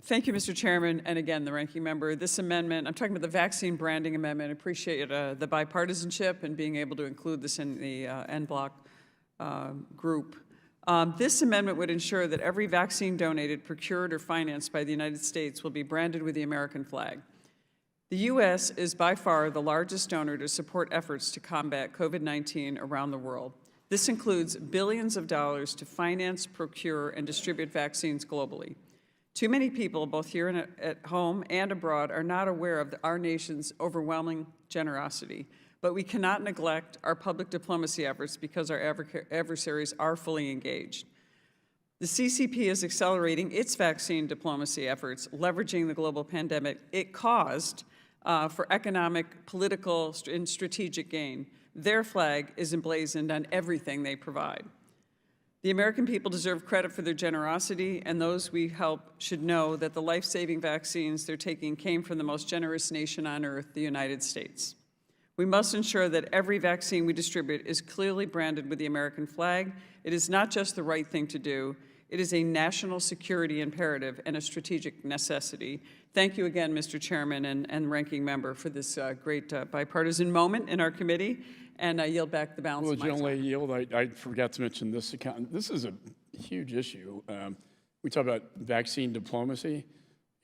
Thank you, Mr. Chairman, and again, the ranking member. This amendment, I'm talking about the vaccine branding amendment. I appreciate the bipartisanship and being able to include this in the en bloc group. This amendment would ensure that every vaccine donated, procured, or financed by the United States will be branded with the American flag. The U.S. is by far the largest donor to support efforts to combat COVID-19 around the world. This includes billions of dollars to finance, procure, and distribute vaccines globally. Too many people, both here and at home and abroad, are not aware of our nation's overwhelming generosity. But we cannot neglect our public diplomacy efforts because our adversaries are fully engaged. The CCP is accelerating its vaccine diplomacy efforts, leveraging the global pandemic it caused for economic, political, and strategic gain. Their flag is emblazoned on everything they provide. The American people deserve credit for their generosity, and those we help should know that the life-saving vaccines they're taking came from the most generous nation on earth, the United States. We must ensure that every vaccine we distribute is clearly branded with the American flag. It is not just the right thing to do. It is a national security imperative and a strategic necessity. Thank you again, Mr. Chairman and Ranking Member, for this great bipartisan moment in our committee. And I yield back the balance of my time. Well, General, I forgot to mention this account. This is a huge issue. We talk about vaccine diplomacy,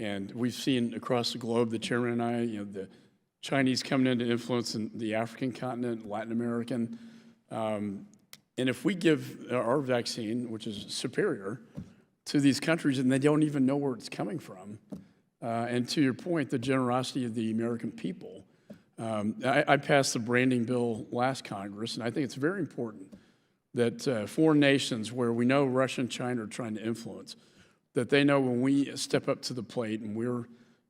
and we've seen across the globe, the chairman and I, the Chinese coming in to influence in the African continent, Latin American. And if we give our vaccine, which is superior, to these countries and they don't even know where it's coming from, and to your point, the generosity of the American people, I passed the branding bill last Congress, and I think it's very important that foreign nations where we know Russia and China are trying to influence, that they know when we step up to the plate and we're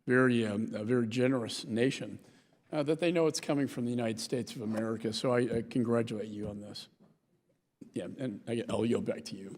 a very generous nation, that they know it's coming from the United States of America. So I congratulate you on this. Yeah, and I'll yield back to you.